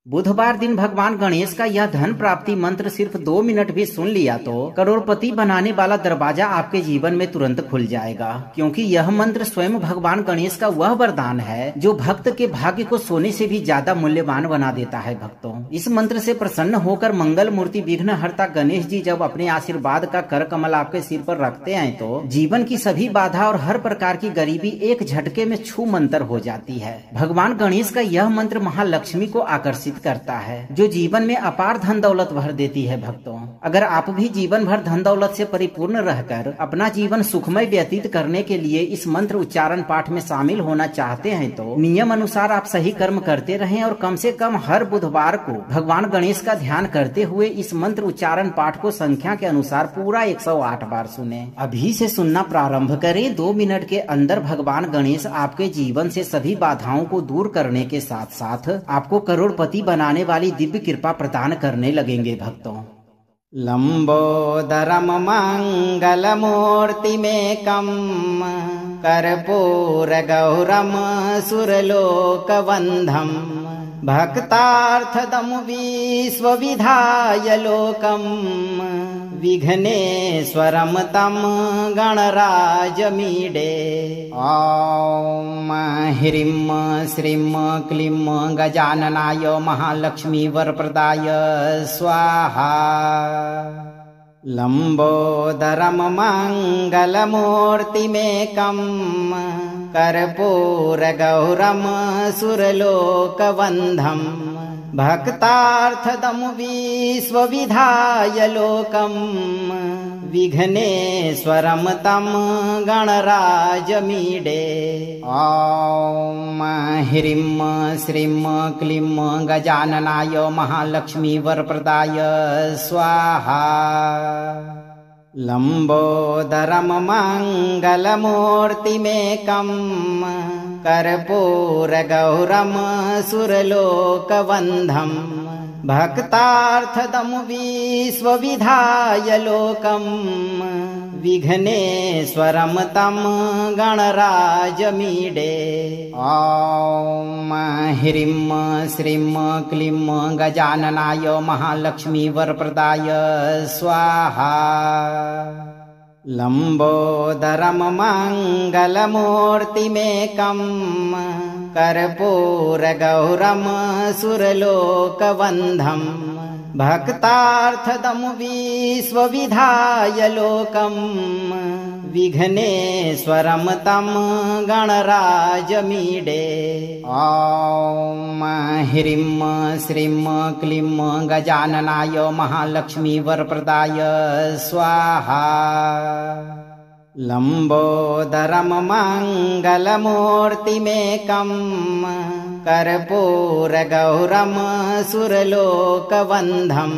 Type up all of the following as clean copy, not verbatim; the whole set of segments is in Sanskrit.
बुधवार दिन भगवान गणेश का यह धन प्राप्ति मंत्र सिर्फ 2 मिनट भी सुन लिया तो करोड़पति बनाने वाला दरवाजा आपके जीवन में तुरंत खुल जाएगा, क्योंकि यह मंत्र स्वयं भगवान गणेश का वह वरदान है जो भक्त के भाग्य को सोने से भी ज्यादा मूल्यवान बना देता है। भक्तों, इस मंत्र से प्रसन्न होकर मंगल मूर्ति विघ्नहर्ता गणेश जी जब अपने आशीर्वाद का कर कमल आपके सिर पर रखते हैं तो जीवन की सभी बाधा और हर प्रकार की गरीबी एक झटके में छू मंतर हो जाती है। भगवान गणेश का यह मंत्र महालक्ष्मी को आकर्षित करता है, जो जीवन में अपार धन दौलत भर देती है। भक्तों, अगर आप भी जीवन भर धन दौलत से परिपूर्ण रहकर अपना जीवन सुखमय व्यतीत करने के लिए इस मंत्र उच्चारण पाठ में शामिल होना चाहते हैं तो नियम अनुसार आप सही कर्म करते रहें और कम से कम हर बुधवार को भगवान गणेश का ध्यान करते हुए इस मंत्र उच्चारण पाठ को संख्या के अनुसार पूरा 108 बार सुने। अभी से सुनना प्रारंभ करें। 2 मिनट के अंदर भगवान गणेश आपके जीवन से सभी बाधाओं को दूर करने के साथ साथ आपको करोड़पति बनाने वाली दिव्य कृपा प्रदान करने लगेंगे। भक्तों, लंबोदरम मंगलमूर्तिमेकं कर्पूर गौरम सुरलोकवन्धं भक्तार्थदं विश्वविधाय लोकं विघ्नेश्वरं तं गणराजमीडे। ॐ ह्रीं श्रीं क्लीं गजाननाय महालक्ष्मी वरप्रदाय स्वाहा। लंबोदरम मंगलमूर्तिमेकं कर्पूर गौरम सुरलोकवन्धं भक्तार्थदं विश्वविधाय लोकं विघ्नेश्वरं तं गणराजमीडे। ॐ ह्रीं श्रीं क्लीं गजाननाय महालक्ष्मी वरप्रदाय स्वाहा। लंबोदरम मंगलमूर्तिमेकं कर्पूर गौरम सुरलोकवन्धं भक्तार्थदं विश्वविधाय लोकं विघ्नेश्वरं तं गणराजमीडे। ॐ ह्रीं श्रीं क्लीं गजाननाय महालक्ष्मी वरप्रदाय स्वाहा। लंबोदरम मंगलमूर्तिमेकं कर्पूर गौरम सुरलोकवन्धं भक्तार्थदं विश्वविधाय लोकं विघ्नेश्वरं तं गणराजमीडे। ॐ ह्रीं श्रीं क्लीं गजाननाय महालक्ष्मी वरप्रदाय स्वाहा। लंबोदरम मंगलमूर्तिमेकं कर्पूर गौरम सुरलोकवन्धं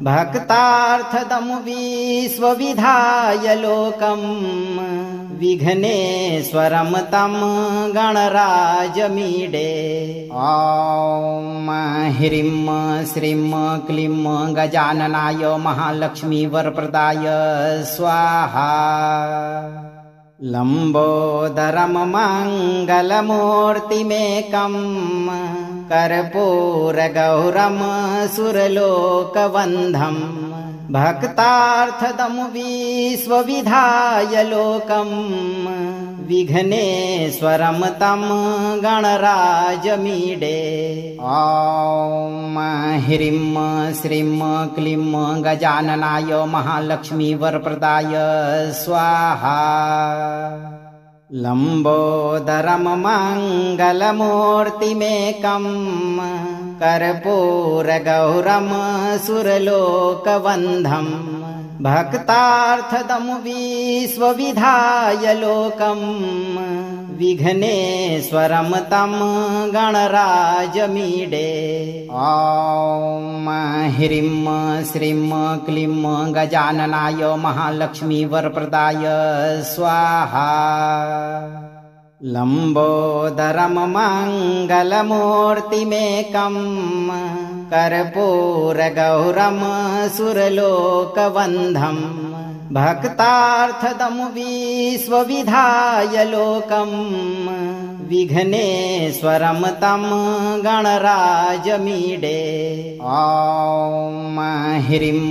भक्तार्थदं विश्वविधाय लोकं विघ्नेश्वरं तं गणराजमीडे। ॐ ह्रीं श्रीं क्लीं गजाननाय महालक्ष्मी वरप्रदाय स्वाहा। लंबोदरम मंगलमूर्तिमेकं कर्पूर गौरम सुरलोकवन्धं भक्तार्थदं विश्वविधाय लोकं विघ्नेश्वरं तं गणराजमीडे। ॐ ह्रीं श्रीं क्लीं गजाननाय महालक्ष्मी वरप्रदाय स्वाहा। लंबोदरम मंगलमूर्तिमेकं कर्पूर गौरम सुरलोकवन्धं भक्तार्थदं विश्वविधाय लोकं विघ्नेश्वरं तं गणराजमीडे। ॐ ह्रीं श्रीं क्लीं गजाननाय महालक्ष्मी वरप्रदाय स्वाहा। लंबोदरम मंगलमूर्तिमेकं कर्पूर गौरम सुरलोकवन्धं भक्तार्थदं विश्वविधाय लोकम् विघ्नेश्वरं तं गणराजमीडे। ॐ ह्रीं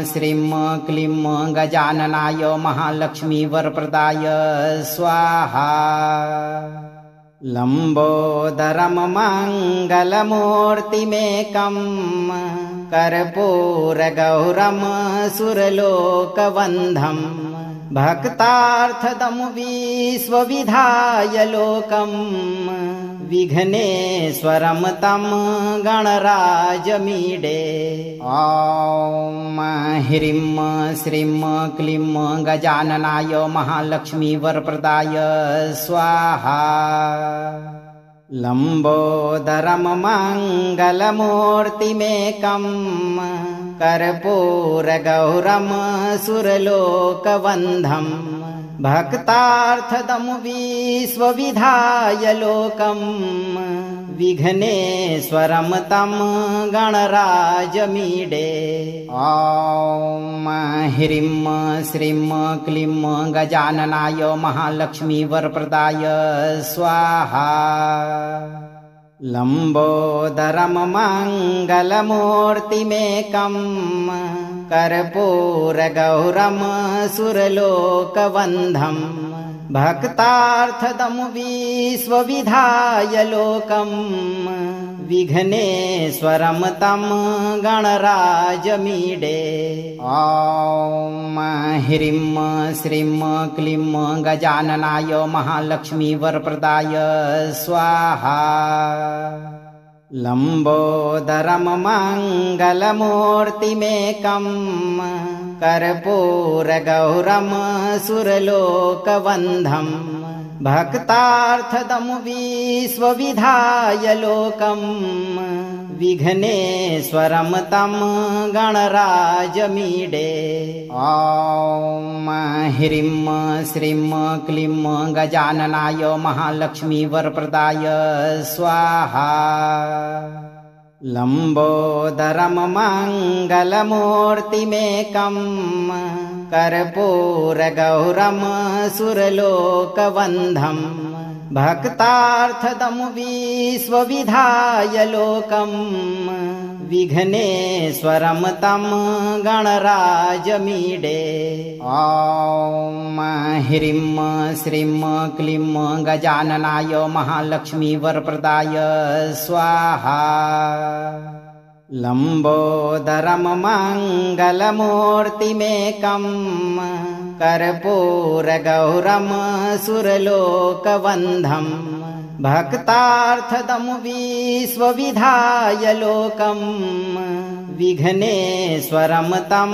श्रीं क्लीं गजाननाय महालक्ष्मी वरप्रदाय स्वाहा। लम्बोदरं मङ्गलमूर्तिमेकं कर्पूरगौरं सुरलोकवन्धं भक्तार्थदं विश्वविधाय लोकम् विघ्नेश्वरं तं गणराजमीडे। ॐ ह्रीं श्रीं क्लीं गजाननाय महालक्ष्मी वरप्रदाय स्वाहा। लम्बोदरं मङ्गलमूर्तिमेकं कर्पूरगौरं सुरलोकवन्धं भक्तार्थदं विश्वविधाय लोकम् विघ्नेश्वरं तं गणराजमीडे। ॐ ह्रीं श्रीं क्लीं गजाननाय महालक्ष्मी वरप्रदाय स्वाहा। लम्बोदरं मङ्गलमूर्तिमेकं कर्पूरगौरं सुरलोकवन्धं भक्तार्थदं विश्वविधाय लोकम् विघ्नेश्वरं तं गणराजमीडे। ॐ ह्रीं श्रीं क्लीं गजाननाय महालक्ष्मी वरप्रदाय स्वाहा। लम्बोदरं मङ्गलमूर्तिमेकं कर्पूरगौरं सुरलोकवन्धं भक्तार्थदं विश्वविधाय लोकम् विघ्नेश्वरं तं गणराजमीडे। ॐ ह्रीं श्रीं क्लीं गजाननाय महालक्ष्मी वरप्रदाय स्वाहा। लम्बोदरं मङ्गलमूर्तिमेकं कर्पूरगौरं सुरलोकवन्धं भक्तार्थदं विश्वविधाय लोकम् विघ्नेश्वरं तं गणराजमीडे। ॐ ह्रीं श्रीं क्लीं गजाननाय महालक्ष्मी वरप्रदाय स्वाहा। लम्बोदरं मङ्गलमूर्तिमेकं कर्पूरगौरं सुरलोकवन्धं भक्तार्थदं विश्वविधाय लोकम् विघ्नेश्वरं तं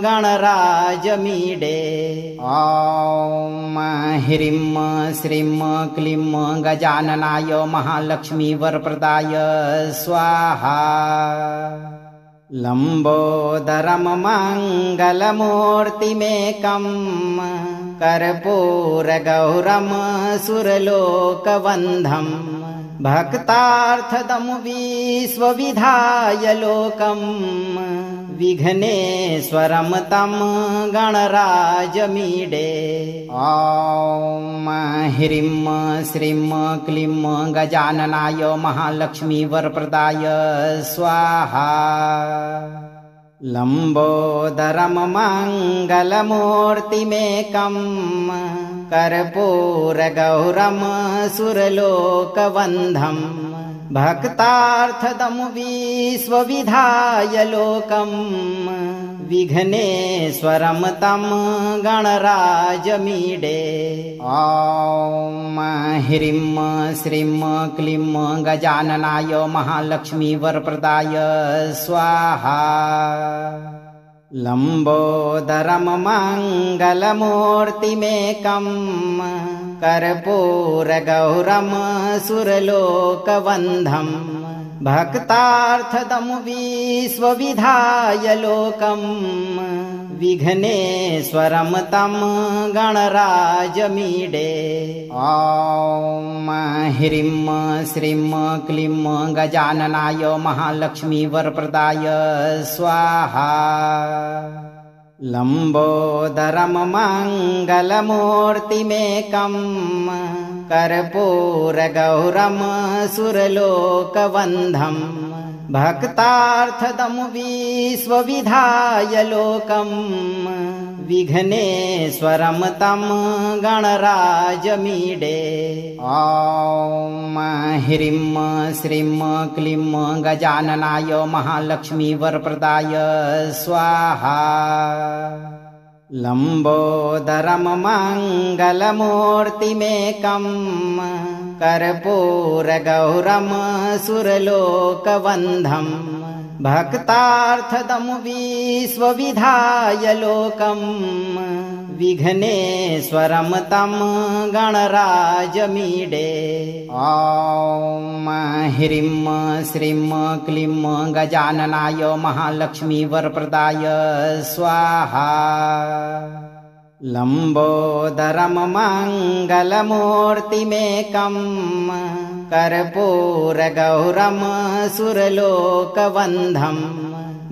गणराजमीडे। ॐ ह्रीं श्रीं क्लीं गजाननाय महालक्ष्मी वरप्रदाय स्वाहा। लम्बोदरं मङ्गलमूर्तिमेकं कर्पूरगौरं सुरलोकवन्धं भक्तार्थदं विश्वविधाय लोकम् विघ्नेश्वरं तं गणराजमीडे। ॐ ह्रीं श्रीं क्लीं गजाननाय महालक्ष्मी वरप्रदाय स्वाहा। लम्बोदरं मङ्गलमूर्तिमेकं कर्पूरगौरं सुरलोकवन्धं भक्तार्थदं विश्वविधाय लोकम् विघ्नेश्वरं तं गणराजमीडे। ॐ ह्रीं श्रीं क्लीं गजाननाय महालक्ष्मी वरप्रदाय स्वाहा। लम्बोदरं मङ्गलमूर्तिमेकं कर्पूरगौरं सुरलोकवन्धं भक्तार्थदं विश्वविधाय लोकम् विघ्नेश्वरं तं गणराजमीडे। ॐ ह्रीं श्रीं क्लीं गजाननाय महालक्ष्मी वरप्रदाय स्वाहा। लंबोदरम मंगलमूर्तिमेकं कर्पूरगौरम सुरलोकवन्धं भक्तार्थदं विश्वविधाय लोकं विघ्नेश्वरं तं गणराजमीडे। ॐ ह्रीं श्रीं क्लीं गजाननाय महालक्ष्मी वरप्रदाय स्वाहा। लंबोदरम मंगलमूर्तिमेकं कर्पूरगौरम सुरलोकवन्धं भक्तार्थदं विश्वविधाय लोकं विघ्नेश्वरं तं गणराजमीडे। ॐ ह्रीं श्रीं क्लीं गजाननाय महालक्ष्मी वरप्रदाय स्वाहा। लंबोदरम मंगलमूर्तिमेकं कर्पूरगौरम सुरलोकवन्धं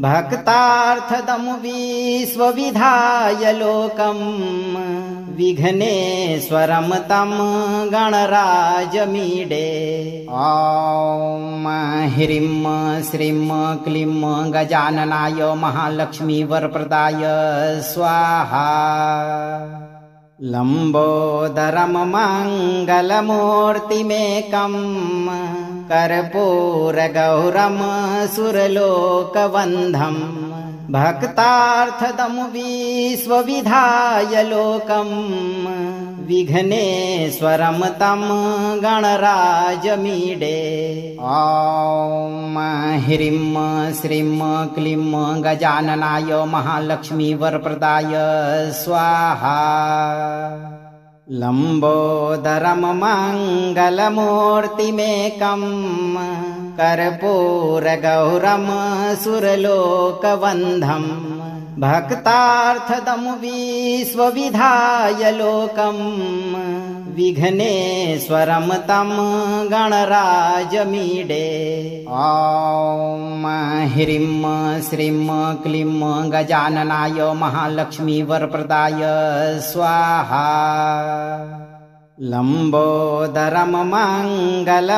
भक्तार्थदं विश्वविधाय लोकं विघ्नेश्वरं तं गणराजमीडे। ॐ ह्रीं श्रीं क्लीं गजाननाय महालक्ष्मी वरप्रदाय स्वाहा। लंबोदरम मंगलमूर्तिमेकं कर्पूरगौरम सुरलोकवन्धं भक्तार्थदं विश्वविधाय लोकं विघ्नेश्वरं तं गणराजमीडे। ॐ ह्रीं श्रीं क्लीं गजाननाय महालक्ष्मी वरप्रदाय स्वाहा। लंबोदरम मंगलमूर्तिमेकं कर्पूरगौरम सुरलोकवन्धं भक्तार्थदं विश्वविधाय लोकं विघ्नेश्वरं तं गणराजमीडे। ॐ ह्रीं श्रीं क्लीं गजाननाय महालक्ष्मी वरप्रदाय स्वाहा। लंबोदरम मंगलमूर्तिमेकं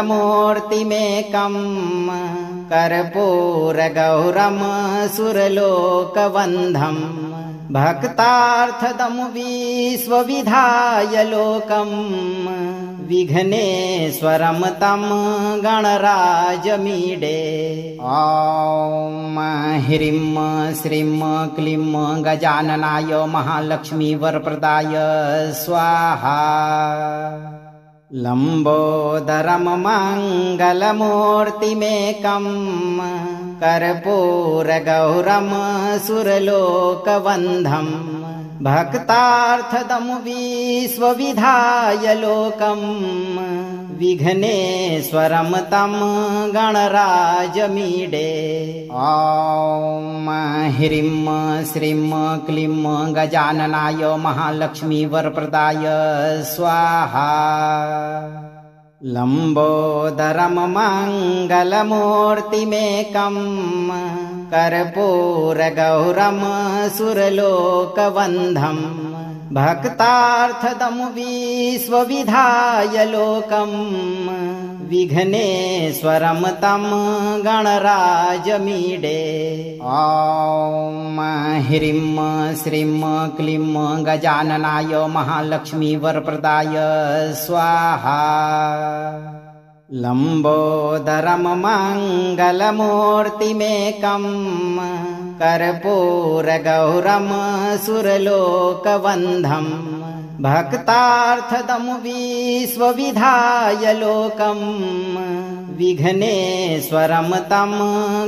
कर्पूरगौरम सुरलोकवन्धं भक्तार्थदं विश्वविधाय लोकं विघ्नेश्वरं तं गणराजमीडे। ॐ ह्रीं श्रीं क्लीं गजाननाय महालक्ष्मी वरप्रदाय स्वाहा। लंबोदरम मंगलमूर्तिमेकं कर्पूरगौरम सुरलोकवन्धं भक्तार्थदं विश्वविधाय लोकं विघ्नेश्वरं तं गणराजमीडे। ॐ ह्रीं श्रीं क्लीं गजाननाय महालक्ष्मी वरप्रदाय स्वाहा। लंबोदरम मंगलमूर्तिमेकं कर्पूरगौरम सुरलोकवन्धं भक्तार्थदं विश्वविधाय लोकं विघ्नेश्वरं तं गणराजमीडे। ॐ ह्रीं श्रीं क्लीं गजाननाय महालक्ष्मी वरप्रदाय स्वाहा। लंबोदरम मंगलमूर्तिमेकं कर्पूरगौरम सुरलोकवन्धं भक्तार्थदं विश्वविधाय लोकं विघ्नेश्वरं तं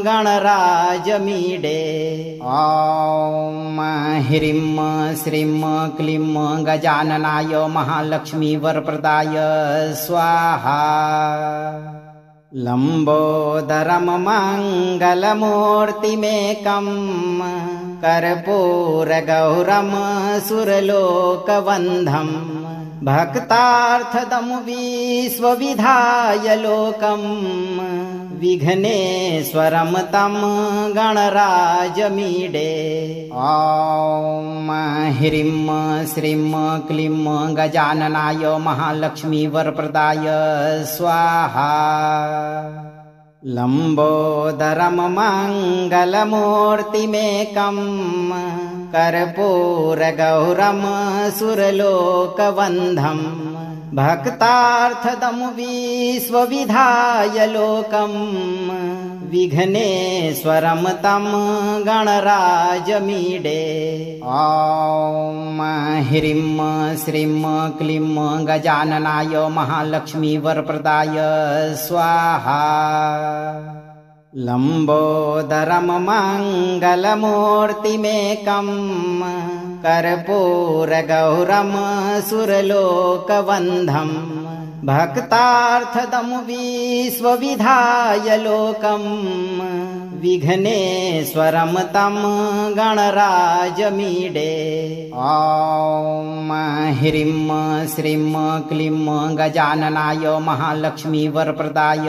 गणराजमीडे। ॐ ह्रीं श्रीं क्लीं गजाननाय महालक्ष्मी वरप्रदाय स्वाहा। लंबोदरम मंगलमूर्तिमेकं कर्पूरगौरम सुरलोकवन्धं भक्तार्थदं विश्वविधाय लोकम् विघ्नेश्वरं तं गणराजमीडे। ॐ ह्रीं श्रीं क्लीं गजाननाय महालक्ष्मी वरप्रदाय स्वाहा। लम्बोदरं मङ्गलमूर्तिमेकं कर्पूरगौरं सुरलोकवन्धं भक्तार्थदं विश्वविधाय लोकम् विघ्नेश्वरं तं गणराजमीडे। ॐ ह्रीं श्रीं क्लीं गजाननाय महालक्ष्मी वरप्रदाय स्वाहा। लम्बोदरं मङ्गलमूर्तिमेकं कर्पूरगौरं सुरलोकवन्धं भक्तार्थदं विश्वविधाय लोकम् विघ्नेश्वरं तं गणराजमीडे। ॐ ह्रीं श्रीं क्लीं गजाननाय महालक्ष्मी वरप्रदाय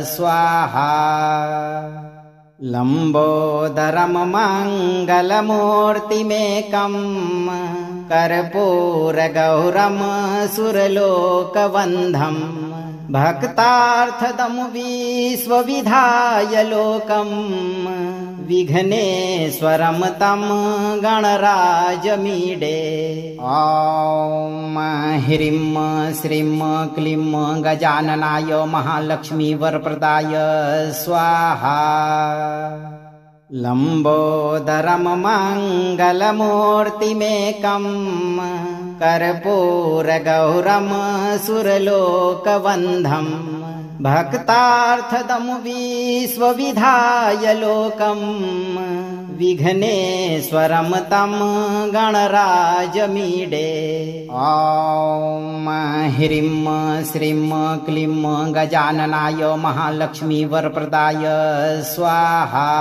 स्वाहा। लम्बोदरं मङ्गलमूर्तिमेकं कर्पूरगौरं सुरलोकवन्धं भक्तार्थदं विश्वविधाय लोकम् विघ्नेश्वरं तं गणराजमीडे। ॐ ह्रीं श्रीं क्लीं गजाननाय महालक्ष्मी वरप्रदाय स्वाहा। लम्बोदरं मङ्गलमूर्तिमेकं कर्पूरगौरं सुरलोकवन्धं भक्तार्थदं विश्वविधाय लोकम् विघ्नेश्वरं तं गणराजमीडे। ॐ ह्रीं श्रीं क्लीं गजाननाय महालक्ष्मी वरप्रदाय स्वाहा।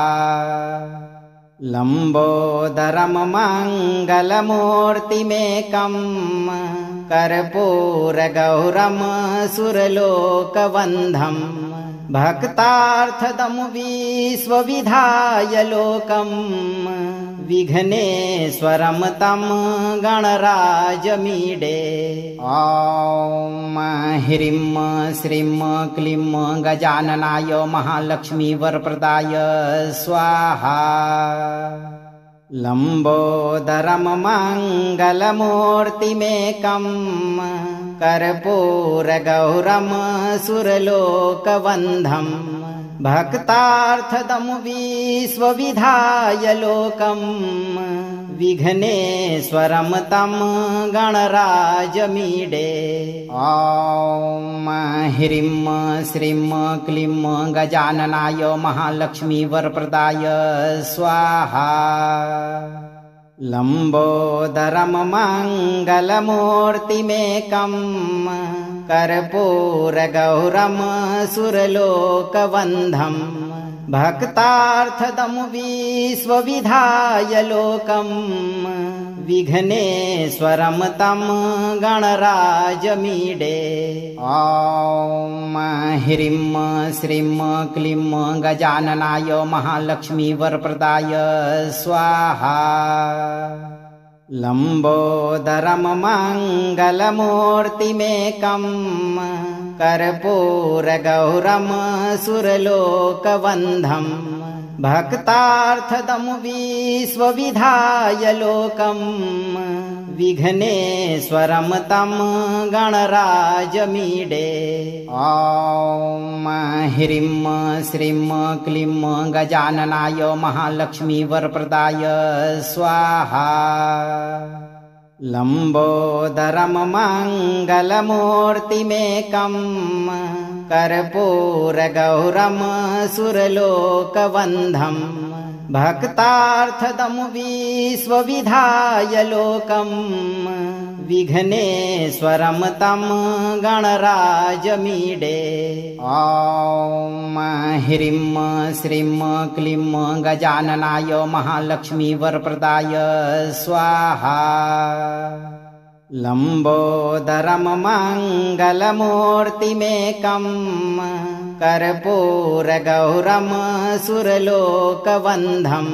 लम्बोदरं मङ्गलमूर्तिमेकं कर्पूरगौरं सुरलोकवन्धं भक्तार्थदं विश्वविधाय लोकम् विघ्नेश्वरं तं गणराजमीडे। ॐ ह्रीं श्रीं क्लीं गजाननाय महालक्ष्मी वरप्रदाय स्वाहा। लम्बोदरं मङ्गलमूर्तिमेकं कर्पूरगौरं सुरलोकवन्धं भक्तार्थदं विश्वविधाय लोकम् विघ्नेश्वरं तं गणराजमीडे। ॐ ह्रीं श्रीं क्लीं गजाननाय महालक्ष्मी वरप्रदाय स्वाहा। लम्बोदरं मङ्गलमूर्तिमेकं कर्पूरगौरं सुरलोकवन्धं भक्तार्थदं विश्वविधाय लोकम् विघ्नेश्वरं तं गणराजमीडे। ॐ ह्रीं श्रीं क्लीं गजाननाय महालक्ष्मी वरप्रदाय स्वाहा। लम्बोदरं मङ्गलमूर्तिमेकं कर्पूरगौरं सुरलोकवन्धं भक्तार्थदं विश्वविधाय लोकम् विघ्नेश्वरं तं गणराजमीडे। ॐ ह्रीं श्रीं क्लीं गजाननाय महालक्ष्मी वरप्रदाय स्वाहा। लम्बोदरं मङ्गलमूर्तिमेकं कर्पूरगौरं सुरलोकवन्धं भक्तार्थदं विश्वविधाय लोकम् विघ्नेश्वरं तं गणराजमीडे। ॐ ह्रीं श्रीं क्लीं गजाननाय महालक्ष्मी वरप्रदाय स्वाहा। लंबोदरम मंगलमूर्तिमेकं कर्पूरगौरम सुरलोकवन्धं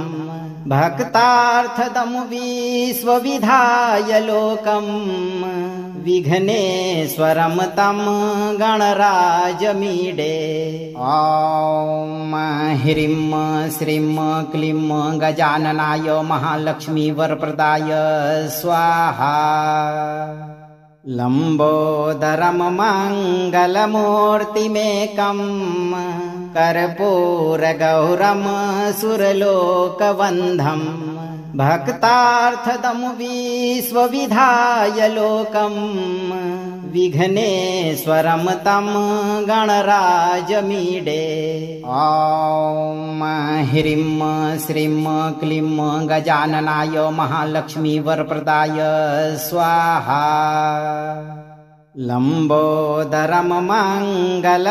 भक्तार्थदं विश्वविधाय लोकं विघ्नेश्वरं तं गणराजमीडे। ॐ ह्रीं श्रीं क्लीं गजाननाय महालक्ष्मी वरप्रदाय स्वाहा। लंबोदरम मंगलमूर्तिमेकं कर्पूरगौरम सुरलोकवन्धं भक्तार्थदं विश्वविधाय लोकं विघ्नेश्वरं तं गणराजमीडे। ॐ ह्रीं श्रीं क्लीं गजाननाय महालक्ष्मी वरप्रदाय स्वाहा। लंबोदरम मंगलमूर्तिमेकं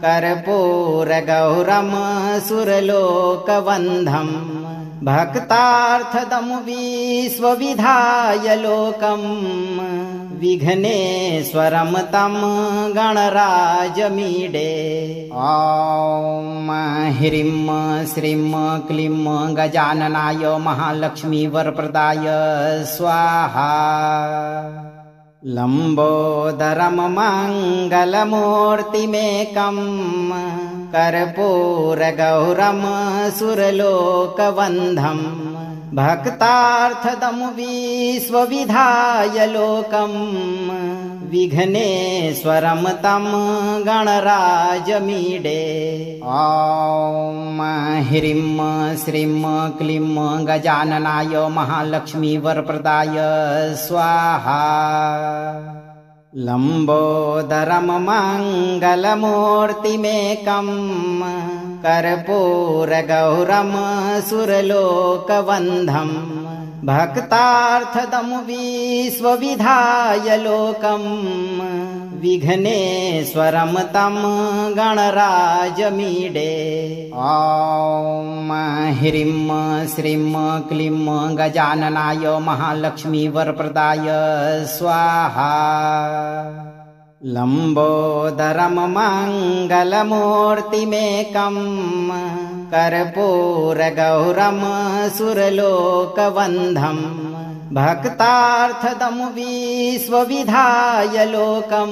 कर्पूरगौरम सुरलोकवन्धं भक्तार्थदं विश्वविधाय लोकं विघ्नेश्वरं तं गणराजमीडे। ॐ ह्रीं श्रीं क्लीं गजाननाय महालक्ष्मी वरप्रदाय स्वाहा। लंबोदरम मंगलमूर्तिमेकं कर्पूरगौरम सुरलोकवन्धं भक्तार्थदं विश्वविधाय लोकं विघ्नेश्वरं तं गणराजमीडे। ॐ ह्रीं श्रीं क्लीं गजाननाय महालक्ष्मी वरप्रदाय स्वाहा। लंबोदरम मंगलमूर्तिमेकं कर्पूरगौरम सुरलोकवन्धं भक्तार्थदं विश्वविधाय लोकं विघ्नेश्वरं तं गणराजमीडे। ॐ ह्रीं श्रीं क्लीं गजाननाय महालक्ष्मी वरप्रदाय स्वाहा। लंबोदरम मंगलमूर्तिमेकं कर्पूरगौरम सुरलोकवन्धं भक्तार्थदं विश्वविधाय लोकं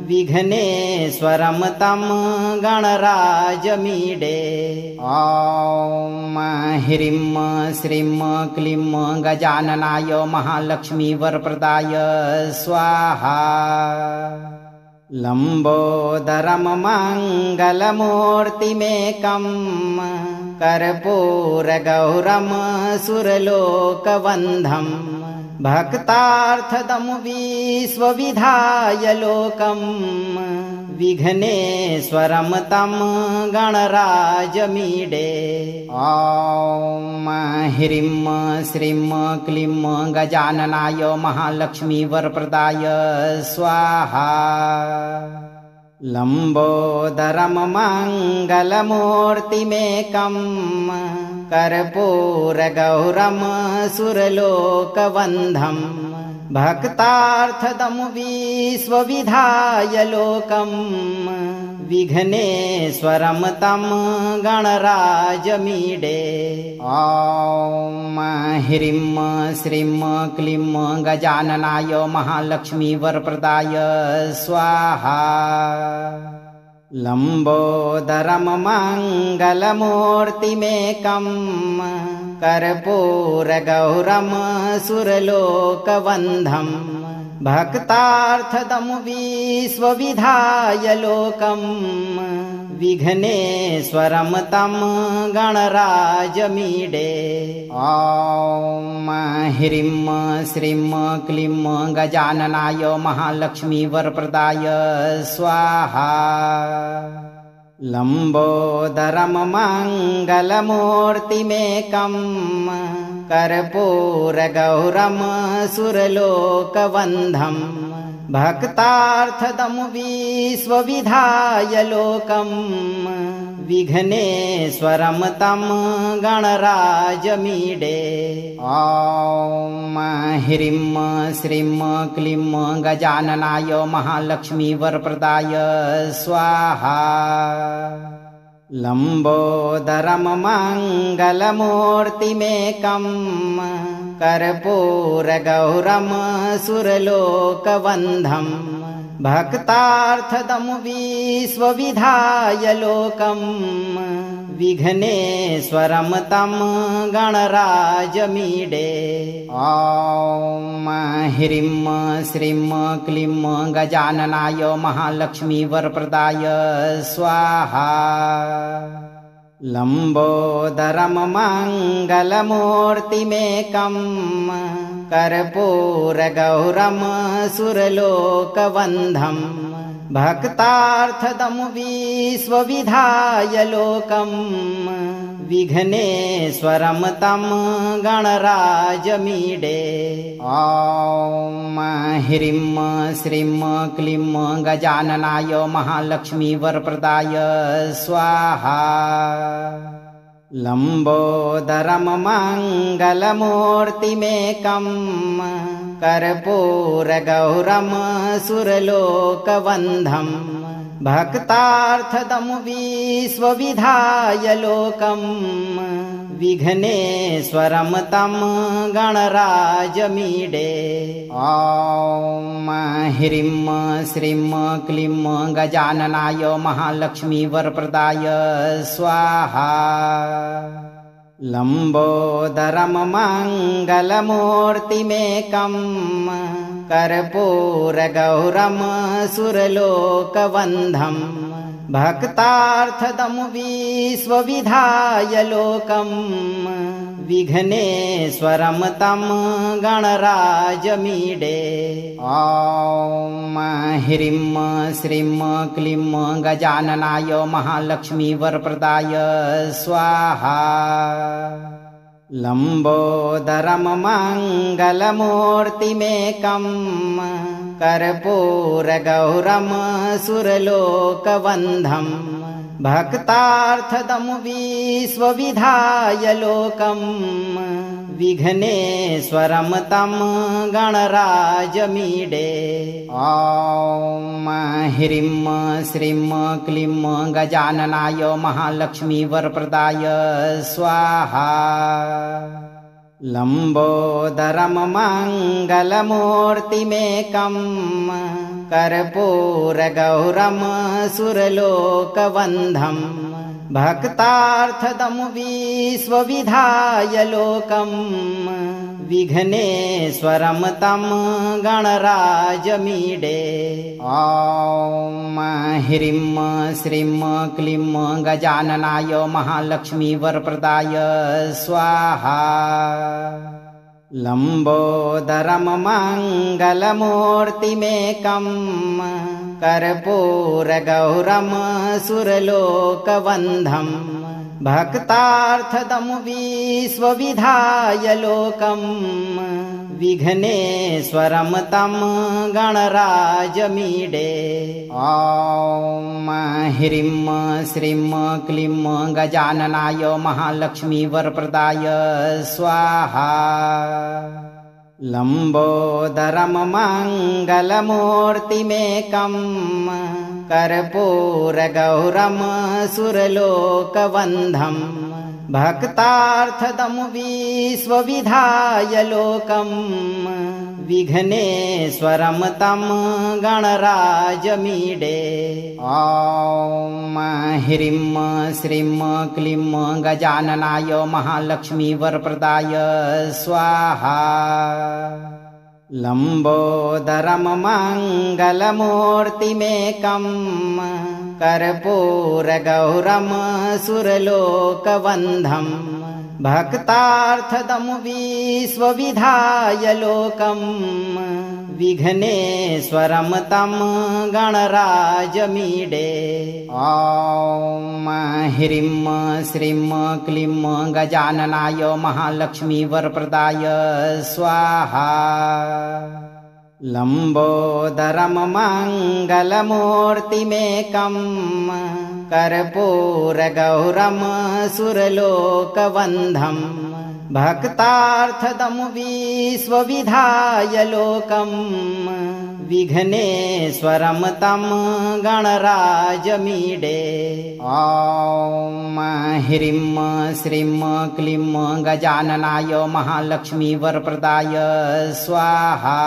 विघ्नेश्वरं तं गणराजमीडे। ॐ ह्रीं श्रीं क्लीं गजाननाय महालक्ष्मी वरप्रदाय स्वाहा। लंबोदरम मंगलमूर्तिमेकं कर्पूरगौरम सुरलोकवन्धं भक्तार्थदं विश्वविधाय लोकं विघ्नेश्वरं तं गणराजमीडे। ॐ ह्रीं श्रीं क्लीं गजाननाय महालक्ष्मी वरप्रदाय स्वाहा। लंबोदरम मंगलमूर्तिमेकं कर्पूरगौरम सुरलोकवन्धं भक्तार्थदं विश्वविधाय लोकं विघ्नेश्वरं तं गणराजमीडे। ॐ ह्रीं श्रीं क्लीं गजाननाय महालक्ष्मी वरप्रदाय स्वाहा। लंबोदरम मंगलमूर्तिमेकं कर्पूरगौरम सुरलोकवन्धं भक्तार्थदं विश्वविधाय लोकं विघ्नेश्वरं तं गणराजमीडे। ॐ ह्रीं श्रीं क्लीं गजाननाय महालक्ष्मी वरप्रदाय स्वाहा। लंबोदरम मंगलमूर्तिमेकं कर्पूरगौरम सुरलोकवन्धं भक्तार्थदं विश्वविधाय लोकम् विघ्नेश्वरं तं गणराजमीडे। ॐ ह्रीं श्रीं क्लीं गजाननाय महालक्ष्मी वरप्रदाय स्वाहा। लम्बोदरं मङ्गलमूर्तिमेकं कर्पूरगौरं सुरलोकवन्धं भक्तार्थदं विश्वविधाय लोकम् विघ्नेश्वरं तं गणराजमीडे। ॐ ह्रीं श्रीं क्लीं गजाननाय महालक्ष्मी वरप्रदाय स्वाहा। लम्बोदरं मङ्गलमूर्तिमेकं कर्पूरगौरं सुरलोकवन्धं भक्तार्थदं विश्वविधाय लोकम् विघ्नेश्वरं तं गणराजमीडे। ॐ ह्रीं श्रीं क्लीं गजाननाय महालक्ष्मी वरप्रदाय स्वाहा। लम्बोदरं मङ्गलमूर्तिमेकं कर्पूरगौरं सुरलोकवन्धं भक्तार्थदं विश्वविधाय लोकम् विघ्नेश्वरं तं गणराजमीडे। ॐ ह्रीं श्रीं क्लीं गजाननाय महालक्ष्मी वरप्रदाय स्वाहा। लम्बोदरं मङ्गलमूर्तिमेकं कर्पूरगौरं सुरलोकवन्धं भक्तार्थदं विश्वविधाय लोकम् विघ्नेश्वरं तं गणराजमीडे। ॐ ह्रीं श्रीं क्लीं गजाननाय महालक्ष्मी वरप्रदाय स्वाहा। लम्बोदरं मङ्गलमूर्तिमेकं कर्पूरगौरं सुरलोकवन्धं भक्तार्थदं विश्वविधाय लोकम् विघ्नेश्वरं तं गणराजमीडे। ॐ ह्रीं श्रीं क्लीं गजाननाय महालक्ष्मी वरप्रदाय स्वाहा। लम्बोदरं मङ्गलमूर्तिमेकं कर्पूरगौरं सुरलोकवन्धं भक्तार्थदं विश्वविधाय लोकम् विघ्नेश्वरं तं गणराजमीडे। ॐ ह्रीं श्रीं क्लीं गजाननाय महालक्ष्मी वरप्रदाय स्वाहा। लम्बोदरं मङ्गलमूर्तिमेकं कर्पूरगौरं सुरलोकवन्धं भक्तार्थदं विश्वविधाय लोकम् विघ्नेश्वरं तं गणराजमीडे। ॐ ह्रीं श्रीं क्लीं गजाननाय महालक्ष्मी वरप्रदाय स्वाहा। लम्बोदरं मङ्गलमूर्तिमेकं कर्पूरगौरं सुरलोकवन्धं भक्तार्थदं विश्वविधाय लोकम् विघ्नेश्वरं तं गणराजमीडे। ॐ ह्रीं श्रीं क्लीं गजाननाय महालक्ष्मी वरप्रदाय स्वाहा। लम्बोदरं मङ्गलमूर्तिमेकं कर्पूरगौरं सुरलोकवन्धं भक्तार्थदं विश्वविधाय लोकम् विघ्नेश्वरं तं गणराजमीडे। ॐ ह्रीं श्रीं क्लीं गजाननाय महालक्ष्मी वरप्रदाय स्वाहा। लंबोदरम मंगलमूर्तिमेकं कर्पूरगौरम सुरलोकवन्धं भक्तार्थदं विश्वविधाय लोकं विघ्नेश्वरं तं गणराजमीडे। ॐ ह्रीं श्रीं क्लीं गजाननाय महालक्ष्मी वरप्रदाय स्वाहा।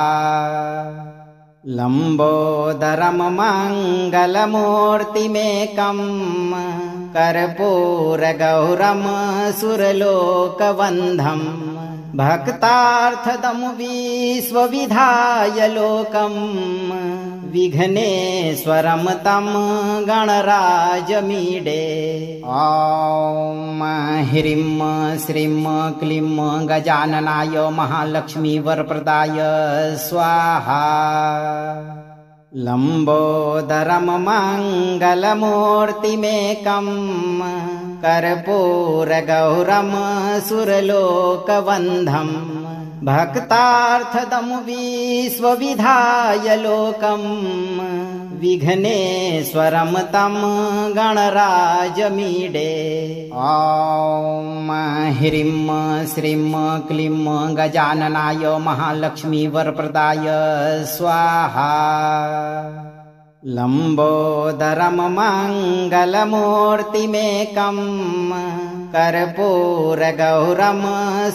लंबोदरम मंगलमूर्तिमेकं कर्पूरगौरम सुरलोकवन्धं भक्तार्थदं विश्वविधाय लोकं विघ्नेश्वरं तं गणराजमीडे। ॐ ह्रीं श्रीं क्लीं गजाननाय महालक्ष्मी वरप्रदाय स्वाहा। लंबोदरम मंगलमूर्तिमेकं कर्पूरगौरम सुरलोकवन्धं भक्तार्थदं विश्वविधाय लोकं विघ्नेश्वरं तं गणराजमीडे। ॐ ह्रीं श्रीं क्लीं गजाननाय महालक्ष्मी वरप्रदाय स्वाहा। लंबोदरम मंगलमूर्तिमेकं कर्पूरगौरम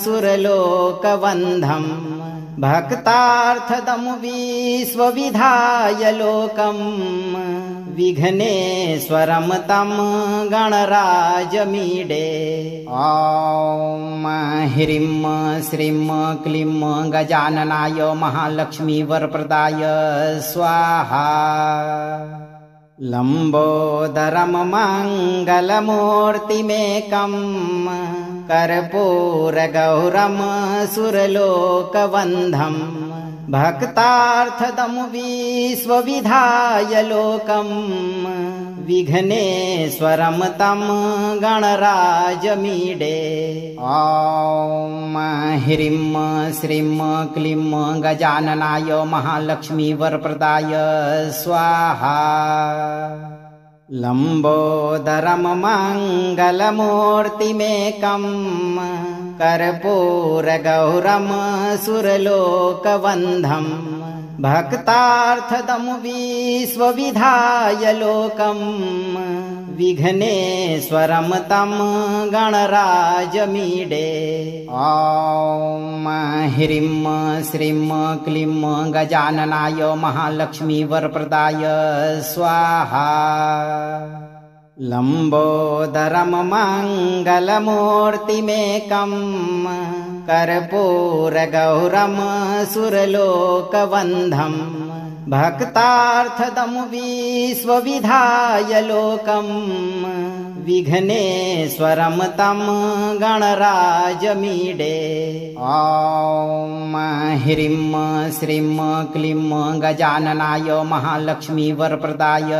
सुरलोकवन्धं भक्तार्थदं विश्वविधाय लोकं विघ्नेश्वरं तं गणराजमीडे। ॐ ह्रीं श्रीं क्लीं गजाननाय महालक्ष्मी वरप्रदाय स्वाहा। लंबोदरम मंगलमूर्तिमेकं कर्पूरगौरम सुरलोकवन्धं भक्तार्थदं विश्वविधाय लोकं विघ्नेश्वरं तं गणराजमीडे। ॐ ह्रीं श्रीं क्लीं गजाननाय महालक्ष्मी वरप्रदाय स्वाहा। लंबोदरम मंगलमूर्तिमेकं कर्पूरगौरम सुरलोकवन्धं भक्तार्थदं विश्वविधाय लोकं विघ्नेश्वरं तं गणराजमीडे। ॐ ह्रीं श्रीं क्लीं गजाननाय महालक्ष्मी वरप्रदाय स्वाहा। लंबोदरम मंगलमूर्तिमेकं कर्पूरगौरम सुरलोकवन्धं भक्तार्थदं विश्वविधाय लोकं विघ्नेश्वरं तं गणराजमीडे। ॐ ह्रीं श्रीं क्लीं गजाननाय महालक्ष्मी वरप्रदाय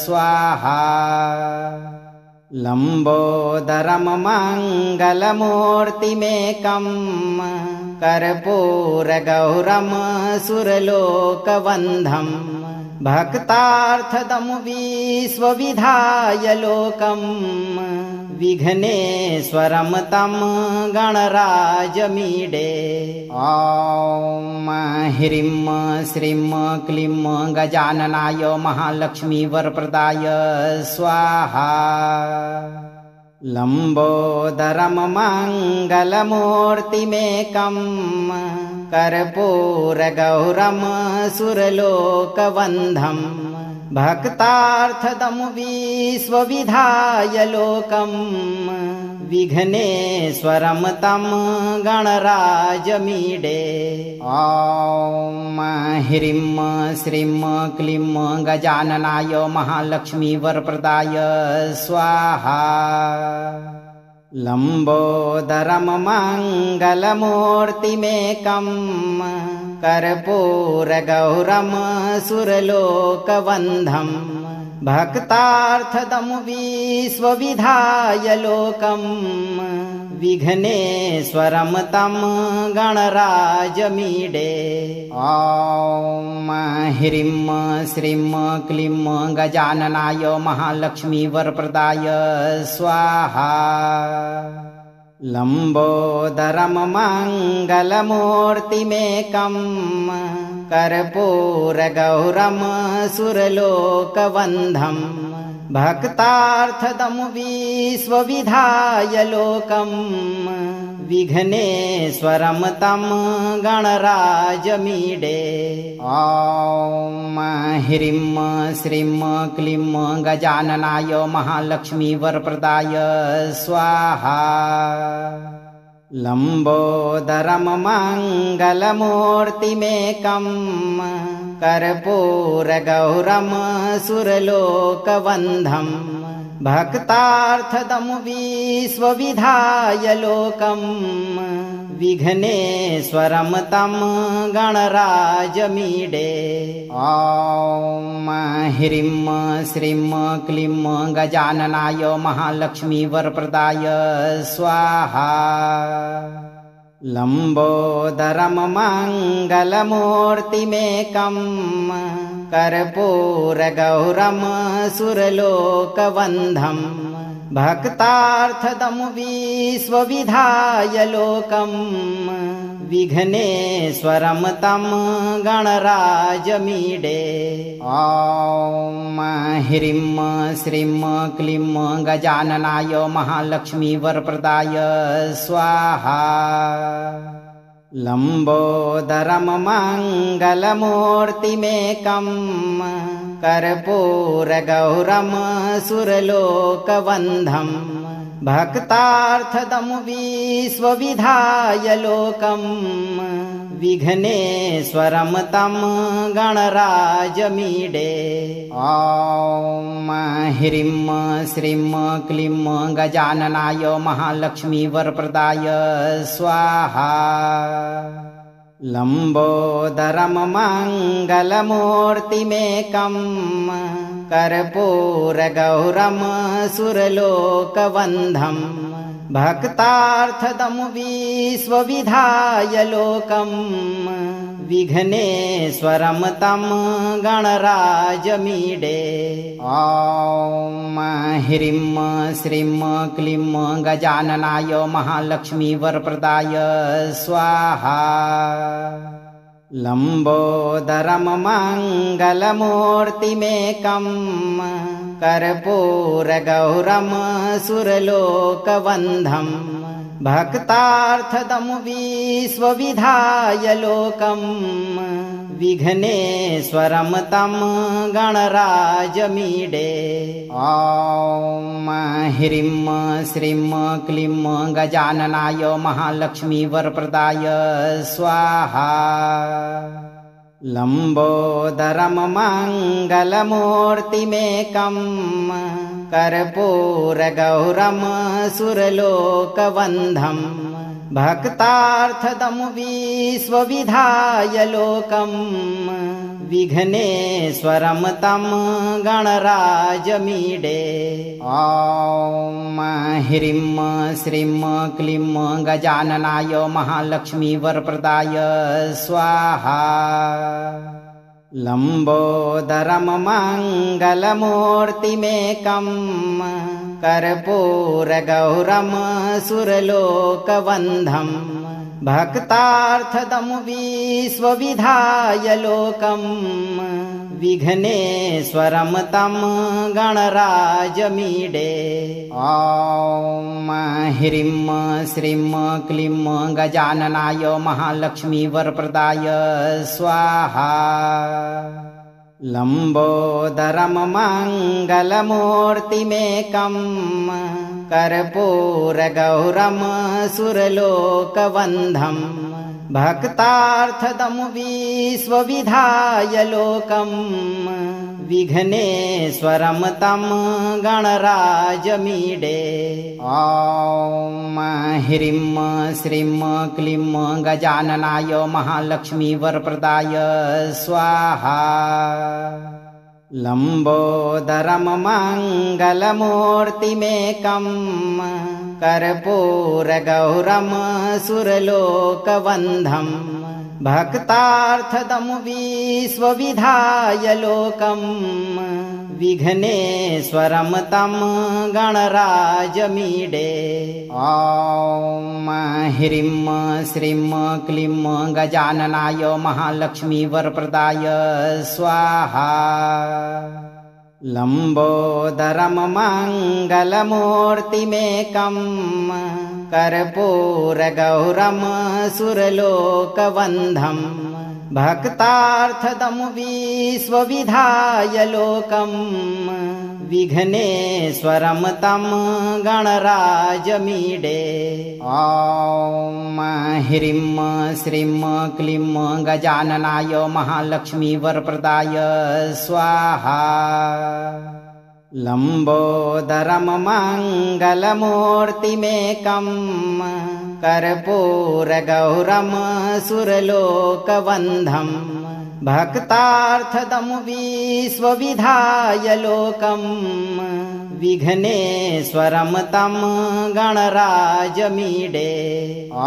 स्वाहा। लंबोदरम मंगलमूर्तिमेकं कर्पूरगौरम सुरलोकवन्धं भक्तार्थदं विश्वविधाय लोकं विघ्नेश्वरं तं गणराजमीडे। ॐ ह्रीं श्रीं क्लीं गजाननाय महालक्ष्मी वरप्रदाय स्वाहा। लंबोदरम मंगलमूर्तिमेकं कर्पूरगौरम सुरलोकवन्धं भक्तार्थदं विश्वविधाय लोकं विघ्नेश्वरं तं गणराजमीडे। ॐ ह्रीं श्रीं क्लीं गजाननाय महालक्ष्मी वरप्रदाय स्वाहा। लंबोदरम मंगलमूर्तिमेकं कर्पूरगौरम सुरलोकवन्धं भक्तार्थदं विश्वविधाय लोकम् विघ्नेश्वरं तं गणराजमीडे। ॐ ह्रीं श्रीं क्लीं गजाननाय महालक्ष्मी वरप्रदाय स्वाहा। लम्बोदरं मङ्गलमूर्तिमेकम् कर्पूरगौरं सुरलोकवन्धम् भक्तार्थदं विश्वविधाय लोकम् विघ्नेश्वरं तं गणराजमीडे। ॐ ह्रीं श्रीं क्लीं गजाननाय महालक्ष्मी वरप्रदाय स्वाहा। लम्बोदरं मङ्गलमूर्तिमेकम् कर्पूरगौरं सुरलोकवन्धम् भक्तार्थदं विश्वविधाय लोकम् विघ्नेश्वरं तं गणराजमीडे। ॐ ह्रीं श्रीं क्लीं गजाननाय महालक्ष्मी वरप्रदाय स्वाहा। लम्बोदरं मङ्गलमूर्तिमेकम् कर्पूरगौरं सुरलोकवन्धम् भक्तार्थदं विश्वविधाय लोकम् विघ्नेश्वरं तं गणराजमीडे। ॐ ह्रीं श्रीं क्लीं गजाननाय महालक्ष्मी वरप्रदाय स्वाहा। लम्बोदरं मङ्गलमूर्तिमेकम् कर्पूरगौरं सुरलोकवन्धम् भक्तार्थदं विश्वविधाय लोकम् विघ्नेश्वरं तं गणराजमीडे। ॐ ह्रीं श्रीं क्लीं गजाननाय महालक्ष्मी वरप्रदाय स्वाहा। लम्बोदरं मङ्गलमूर्तिमेकम् कर्पूरगौरं सुरलोकवन्धम् भक्तार्थदं विश्वविधाय लोकम् विघ्नेश्वरं तं गणराजमीडे। ॐ ह्रीं श्रीं क्लीं गजाननाय महालक्ष्मी वरप्रदाय स्वाहा। लम्बोदरं मङ्गलमूर्तिमेकम् कर्पूरगौरं सुरलोकवन्धम् भक्तार्थदं विश्वविधाय लोकम् विघ्नेश्वरं तं गणराजमीडे। ॐ ह्रीं श्रीं क्लीं गजाननाय महालक्ष्मी वरप्रदाय स्वाहा। लम्बोदरं मङ्गलमूर्तिमेकम् कर्पूरगौरं सुरलोकवन्धम् भक्तार्थदं विश्वविधाय लोकम् विघ्नेश्वरं तं गणराजमीडे। ॐ ह्रीं श्रीं क्लीं गजाननाय महालक्ष्मी वरप्रदाय स्वाहा। लम्बोदरं मङ्गलमूर्तिमेकम् कर्पूरगौरं सुरलोकवन्धम् भक्तार्थदं विश्वविधाय लोकम् विघ्नेश्वरं तं गणराजमीडे। ॐ ह्रीं श्रीं क्लीं गजाननाय महालक्ष्मी वरप्रदाय स्वाहा। लम्बोदरं मङ्गलमूर्तिमेकम् कर्पूरगौरं सुरलोकवन्धम् भक्तार्थदं विश्वविधाय लोकम् विघ्नेश्वरं तं गणराजमीडे। ॐ ह्रीं श्रीं क्लीं गजाननाय महालक्ष्मी वरप्रदाय स्वाहा। लंबोदरम मंगलमूर्तिमेकं कर्पूरगौरम सुरलोकवन्धं भक्तार्थदं विश्वविधाय लोकं विघ्नेश्वरं तं गणराजमीडे। ॐ ह्रीं श्रीं क्लीं गजाननाय महालक्ष्मी वरप्रदाय स्वाहा। लंबोदरम मंगलमूर्तिमेकं कर्पूरगौरम सुरलोकवन्धं भक्तार्थदं विश्वविधाय लोकं विघ्नेश्वरं तं गणराजमीडे। ॐ ह्रीं श्रीं क्लीं गजाननाय महालक्ष्मी वरप्रदाय स्वाहा। लंबोदरम मंगलमूर्तिमेकं कर्पूरगौरम सुरलोकवन्धं भक्तार्थदं विश्वविधाय लोकं विघ्नेश्वरं तं गणराजमीडे। ॐ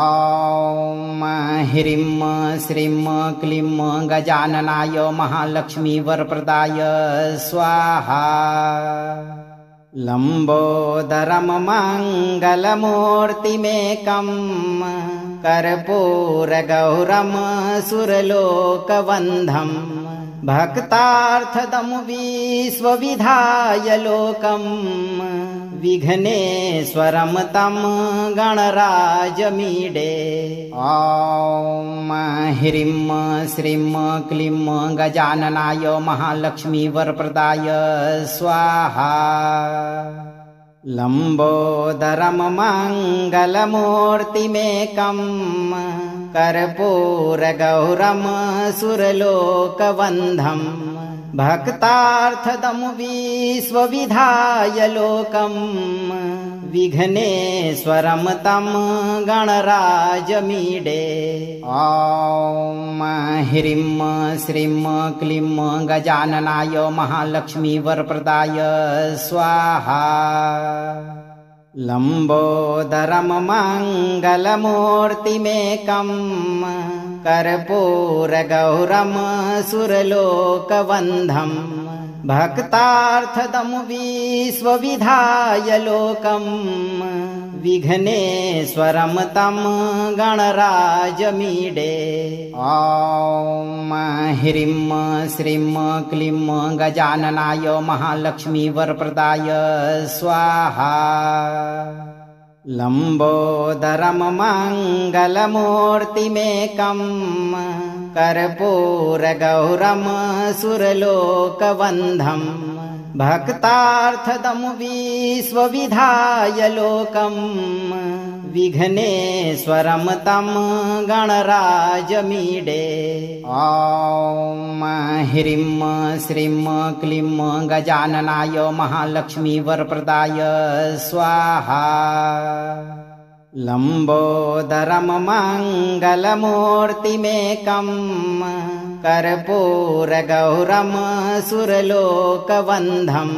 ह्रीं श्रीं क्लीं गजाननाय महालक्ष्मी वरप्रदाय स्वाहा। लंबोदरम मंगलमूर्तिमेकं कर्पूरगौरम सुरलोकवन्धं भक्तार्थदं विश्वविधाय लोकं विघ्नेश्वरं तं गणराजमीडे। ॐ ह्रीं श्रीं क्लीं गजाननाय महालक्ष्मी वरप्रदाय स्वाहा। लंबोदरम मंगलमूर्तिमेकं कर्पूरगौरम सुरलोकवन्धं भक्तार्थदं विश्वविधाय लोकं विघ्नेश्वरं तं गणराजमीडे। ॐ ह्रीं श्रीं क्लीं गजाननाय महालक्ष्मी वरप्रदाय स्वाहा। लंबोदरम मंगलमूर्तिमेकं कर्पूरगौरम सुरलोकवन्धं भक्तार्थदं विश्वविधाय लोकं विघ्नेश्वरं तं गणराजमीडे। ॐ ह्रीं श्रीं क्लीं गजाननाय महालक्ष्मी वरप्रदाय स्वाहा। लंबोदरम मंगलमूर्तिमेकं कर्पूरगौरम सुरलोकवन्धं भक्तार्थदं विश्वविधाय लोकं विघ्नेश्वरं तं गणराजमीडे। ॐ ह्रीं श्रीं क्लीं गजाननाय महालक्ष्मी वरप्रदाय स्वाहा। लंबोदरम मंगलमूर्तिमेकं कर्पूरगौरम सुरलोकवन्धं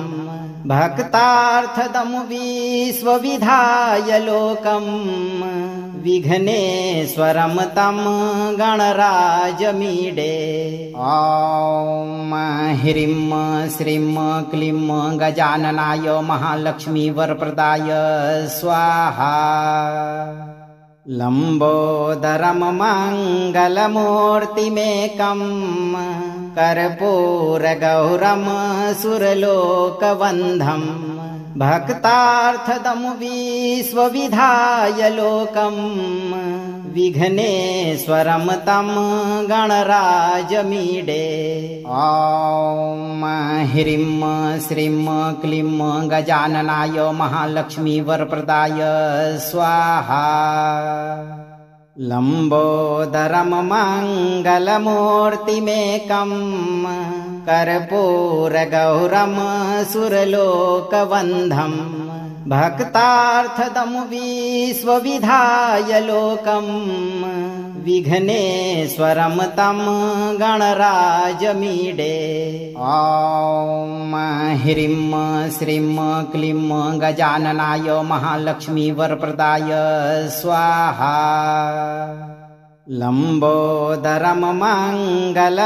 भक्तार्थदं विश्वविधाय लोकं विघ्नेश्वरं तं गणराजमीडे। ॐ ह्रीं श्रीं क्लीं गजाननाय महालक्ष्मी वरप्रदाय स्वाहा। लंबोदरम मंगलमूर्तिमेकं कर्पूरगौरम सुरलोकवन्धं भक्तार्थदं विश्वविधाय लोकं विघ्नेश्वरं तं गणराजमीडे। ॐ ह्रीं श्रीं क्लीं गजाननाय महालक्ष्मी वरप्रदाय स्वाहा। लंबोदरम मंगलमूर्तिमेकं कर्पूरगौरम सुरलोकवन्धं भक्तार्थदं विश्वविधाय लोकम् विघ्नेश्वरं तं गणराजमीडे। ॐ ह्रीं श्रीं क्लीं गजाननाय महालक्ष्मी वरप्रदाय स्वाहा। लम्बोदरं मङ्गलमूर्तिमेकं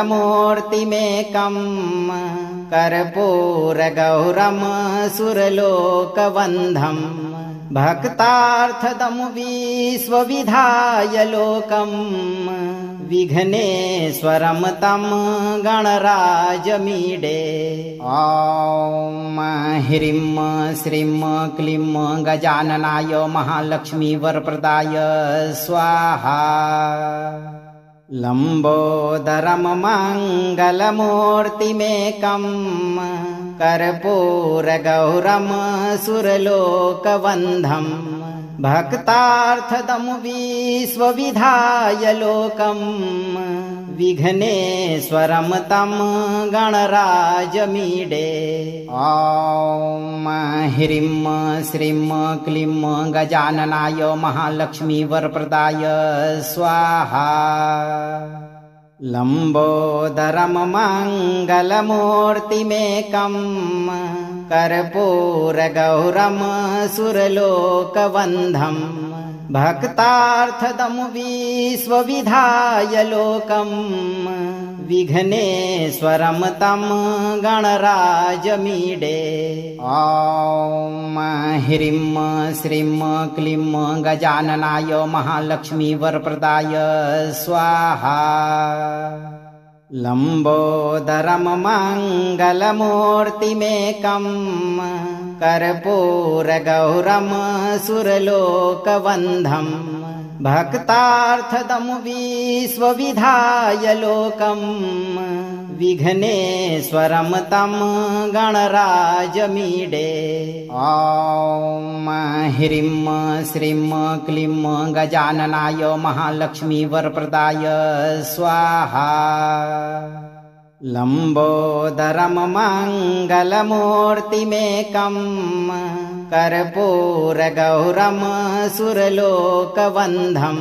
कर्पूरगौरं सुरलोकवन्धं भक्तार्थदं विश्वविधाय लोकम् विघ्नेश्वरं तं गणराजमीडे। ॐ ह्रीं श्रीं क्लीं गजाननाय महालक्ष्मी वरप्रदाय स्वाहा। लम्बोदरं मङ्गलमूर्तिमेकं कर्पूरगौरं सुरलोकवन्धं भक्तार्थदं विश्वविधाय लोकम् विघ्नेश्वरं तं गणराजमीडे। ॐ ह्रीं श्रीं क्लीं गजाननाय महालक्ष्मी वरप्रदाय स्वाहा। लम्बोदरं मङ्गलमूर्तिमेकं कर्पूरगौरं सुरलोकवन्धं भक्तार्थदं विश्वविधाय लोकम् विघ्नेश्वरं तं गणराजमीडे। ॐ ह्रीं श्रीं क्लीं गजाननाय महालक्ष्मी वरप्रदाय स्वाहा। लम्बोदरं मङ्गलमूर्तिमेकं कर्पूरगौरं सुरलोकवन्धं भक्तार्थदं विश्वविधाय लोकम् विघ्नेश्वरं तं गणराजमीडे। ॐ ह्रीं श्रीं क्लीं गजाननाय महालक्ष्मी वरप्रदाय स्वाहा। लम्बोदरं मङ्गलमूर्तिमेकं कर्पूरगौरं सुरलोकवन्धं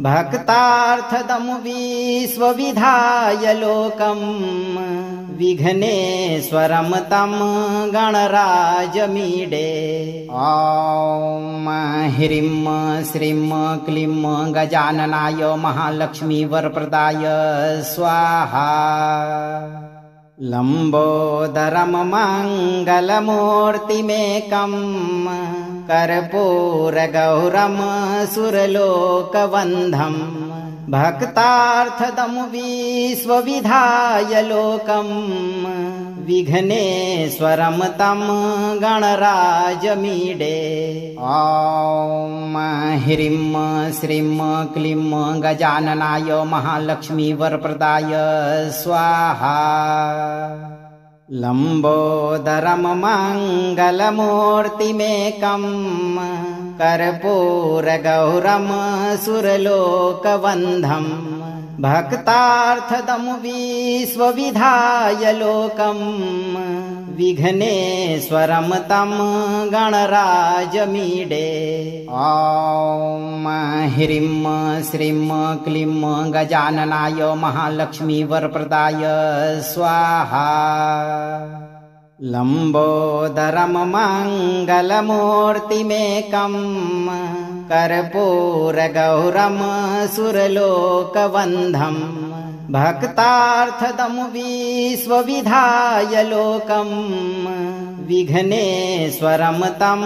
भक्तार्थदं विश्वविधाय लोकम् विघ्नेश्वरं तं गणराजमीडे। ॐ ह्रीं श्रीं क्लीं गजाननाय महालक्ष्मी वरप्रदाय स्वाहा। लम्बोदरं मङ्गलमूर्तिमेकं कर्पूरगौरं सुरलोकवन्धं भक्तार्थदं विश्वविधाय लोकम् विघ्नेश्वरं तं गणराजमीडे। ॐ ह्रीं श्रीं क्लीं गजाननाय महालक्ष्मी वरप्रदाय स्वाहा। लम्बोदरं मङ्गलमूर्तिमेकं कर्पूरगौरं सुरलोकवन्धं भक्तार्थदं विश्वविधाय लोकम् विघ्नेश्वरं तं गणराजमीडे। ॐ ह्रीं श्रीं क्लीं गजाननाय महालक्ष्मी वरप्रदाय स्वाहा। लम्बोदरं मङ्गलमूर्तिमेकं कर्पूरगौरं सुरलोकवन्धं भक्तार्थदं विश्वविधाय लोकम् विघ्नेश्वरं तं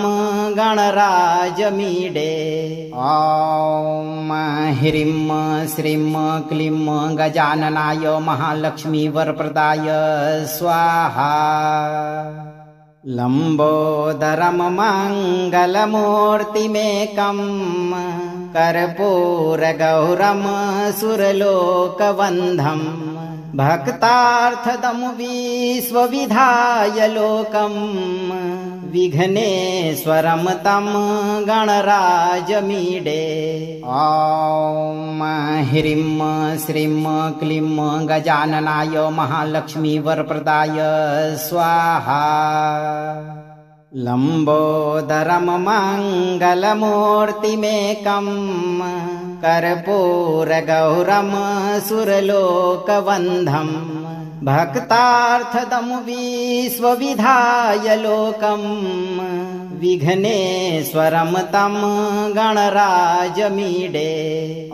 गणराजमीडे। ॐ ह्रीं श्रीं क्लीं गजाननाय महालक्ष्मी वरप्रदाय स्वाहा। लम्बोदरं मङ्गलमूर्तिमेकं कर्पूरगौरं सुरलोकवन्धं भक्तार्थदं विश्वविधाय लोकम् विघ्नेश्वरं तं गणराजमीडे। ॐ ह्रीं श्रीं क्लीं गजाननाय महालक्ष्मी वरप्रदाय स्वाहा। लंबोदरम मंगलमूर्तिमेकं कर्पूरगौरम सुरलोकवन्धं भक्तार्थदं विश्वविधाय लोकं विघ्नेश्वरं तं गणराजमीडे।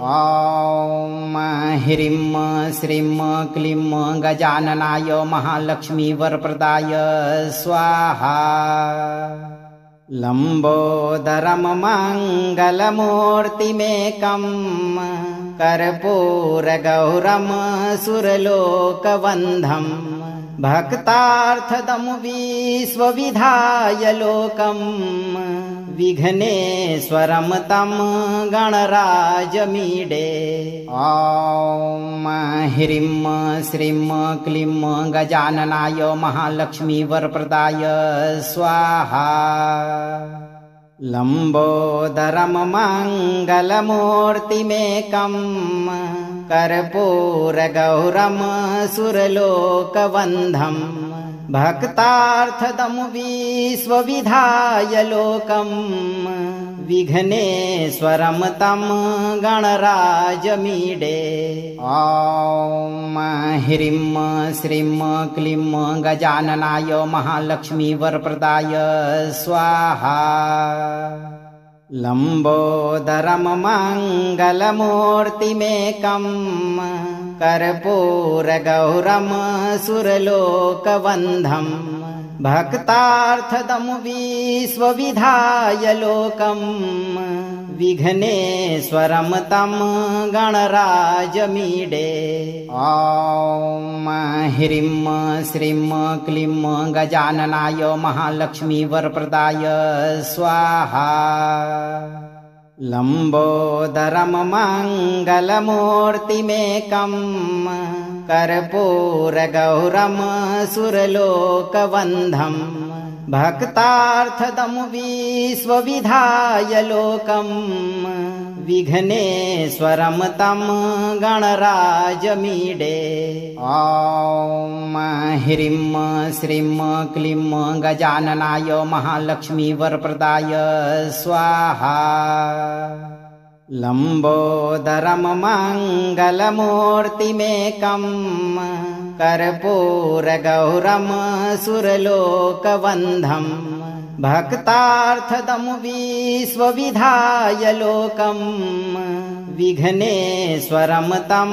ॐ ह्रीं श्रीं क्लीं गजाननाय महालक्ष्मी वरप्रदाय स्वाहा। लंबोदरम मंगलमूर्तिमेकं कर्पूरगौरम सुरलोकवन्धं भक्तार्थदं विश्वविधाय लोकं विघ्नेश्वरं तं गणराजमीडे। ॐ ह्रीं श्रीं क्लीं गजाननाय महालक्ष्मी वरप्रदाय स्वाहा। लंबोदरम मंगलमूर्तिमेकं कर्पूरगौरम सुरलोकवन्धं भक्तार्थदं विश्वविधाय लोकं विघ्नेश्वरं तं गणराजमीडे। ॐ ह्रीं श्रीं क्लीं गजाननाय महालक्ष्मी वरप्रदाय स्वाहा। लंबोदरम मंगलमूर्तिमेकं कर्पूरगौरम सुरलोकवन्धं भक्तार्थदं विश्वविधाय लोकं विघ्नेश्वरं तं गणराजमीडे। ॐ ह्रीं श्रीं क्लीं गजाननाय महालक्ष्मी वरप्रदाय स्वाहा। लंबोदरम मंगलमूर्तिमेकं कर्पूरगौरम सुरलोकवन्धं भक्तार्थदं विश्वविधाय लोकं विघ्नेश्वरं तं गणराजमीडे। ॐ ह्रीं श्रीं क्लीं गजाननाय महालक्ष्मी वरप्रदाय स्वाहा। लंबोदरम मंगलमूर्तिमेकं कर्पूरगौरम सुरलोकवन्धं भक्तार्थदं विश्वविधाय लोकं विघ्नेश्वरं तं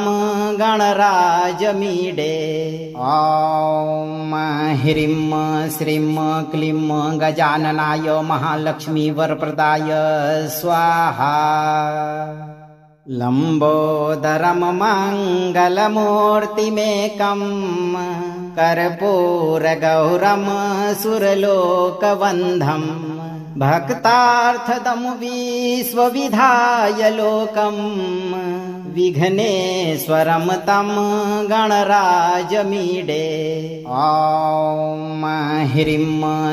गणराजमीडे। ॐ ह्रीं श्रीं क्लीं गजाननाय महालक्ष्मी वरप्रदाय स्वाहा। लंबोदरम मंगलमूर्तिमेकं कर्पूरगौरम सुरलोकवन्धं भक्तार्थदं विश्वविधाय लोकं विघ्नेश्वरं तं गणराजमीडे। ॐ ह्रीं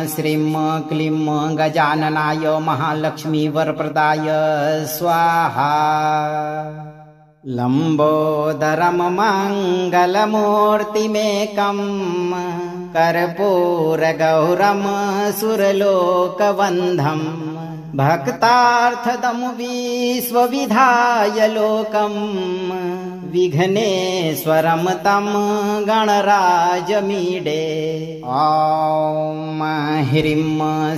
श्रीं क्लीं गजाननाय महालक्ष्मी वरप्रदाय स्वाहा। लंबोदरम मंगलमूर्तिमेकं कर्पूरगौरम सुरलोकवन्धं भक्तार्थदं विश्वविधाय लोकं विघ्नेश्वरं तं गणराजमीडे। ॐ ह्रीं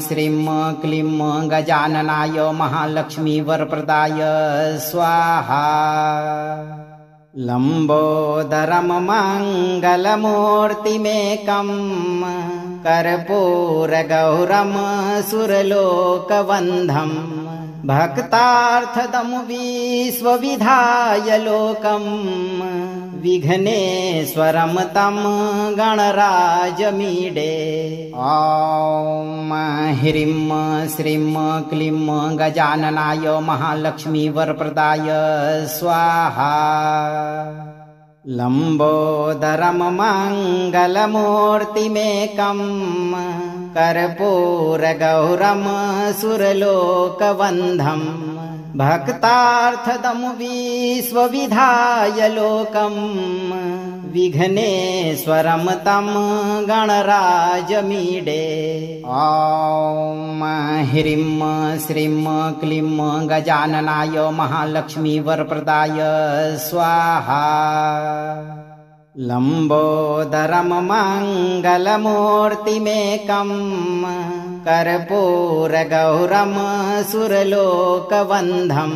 श्रीं क्लीं गजाननाय महालक्ष्मी वरप्रदाय स्वाहा। लंबोदरम मंगलमूर्तिमेकं कर्पूरगौरम सुरलोकवन्धं भक्तार्थदं विश्वविधाय लोकं विघ्नेश्वरं तं गणराजमीडे। ॐ ह्रीं श्रीं क्लीं गजाननाय महालक्ष्मी वरप्रदाय स्वाहा। लंबोदरम मंगलमूर्तिमेकं कर्पूरगौरम सुरलोकवन्धं भक्तार्थदं विश्वविधाय लोकम् विघ्नेश्वरं तं गणराजमीडे। ॐ ह्रीं श्रीं क्लीं गजाननाय महालक्ष्मी वरप्रदाय स्वाहा। लम्बोदरं मङ्गलमूर्तिमेकं कर्पूरगौरं सुरलोकवन्धं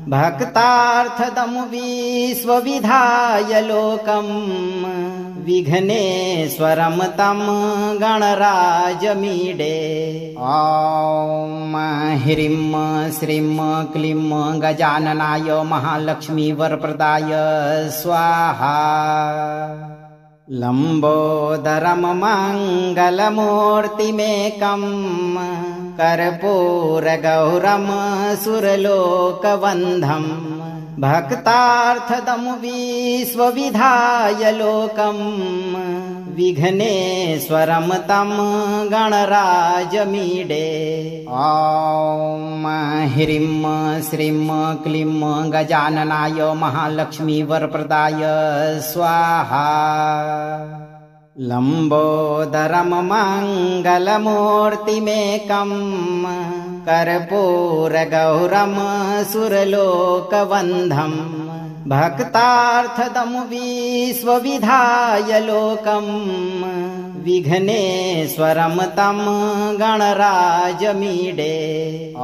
भक्तार्थदं विश्वविधाय लोकम् विघ्नेश्वरं तं गणराजमीडे। ॐ ह्रीं श्रीं क्लीं गजाननाय महालक्ष्मी वरप्रदाय स्वाहा। लम्बोदरं मङ्गलमूर्तिमेकं कर्पूरगौरं सुरलोकवन्धं भक्तार्थदं विश्वविधाय लोकम् विघ्नेश्वरं तं गणराजमीडे। ॐ ह्रीं श्रीं क्लीं गजाननाय महालक्ष्मी वरप्रदाय स्वाहा। लम्बोदरं मङ्गलमूर्तिमेकं कर्पूरगौरं सुरलोकवन्धं भक्तार्थदं विश्वविधाय लोकम् विघ्नेश्वरं तं गणराजमीडे। ॐ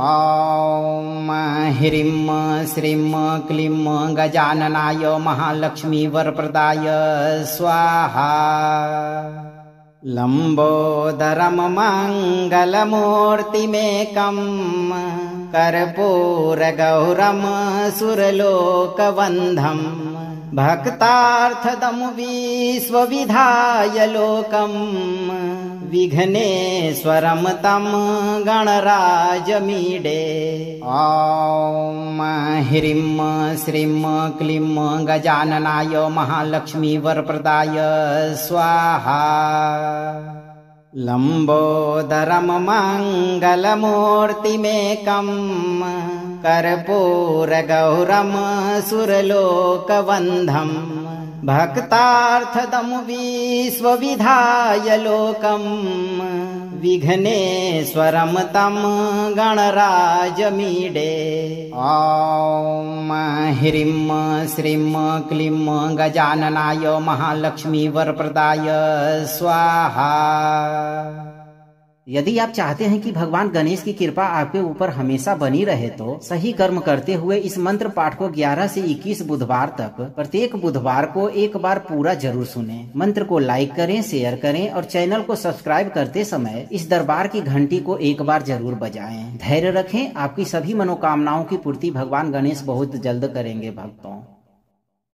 ह्रीं श्रीं क्लीं गजाननाय महालक्ष्मी वरप्रदाय स्वाहा। लम्बोदरं मङ्गलमूर्तिमेकं कर्पूरगौरं सुरलोकवन्धं भक्तार्थदं विश्वविधाय लोकम् विघ्नेश्वरं तं गणराजमीडे। ॐ ह्रीं श्रीं क्लीं गजाननाय महालक्ष्मी वरप्रदाय स्वाहा। लम्बोदरं मङ्गलमूर्तिमेकं कर्पूरगौरं सुरलोकवन्धं भक्तार्थदं विश्वविधाय लोकम् विघ्नेश्वरं तं गणराजमीडे। ॐ ह्रीं श्रीं क्लीं गजाननाय महालक्ष्मी वरप्रदाय स्वाहा। यदि आप चाहते हैं कि भगवान गणेश की कृपा आपके ऊपर हमेशा बनी रहे तो सही कर्म करते हुए इस मंत्र पाठ को 11 से 21 बुधवार तक प्रत्येक बुधवार को एक बार पूरा जरूर सुनें। मंत्र को लाइक करें, शेयर करें और चैनल को सब्सक्राइब करते समय इस दरबार की घंटी को एक बार जरूर बजाएं। धैर्य रखें, आपकी सभी मनोकामनाओं की पूर्ति भगवान गणेश बहुत जल्द करेंगे भक्तों।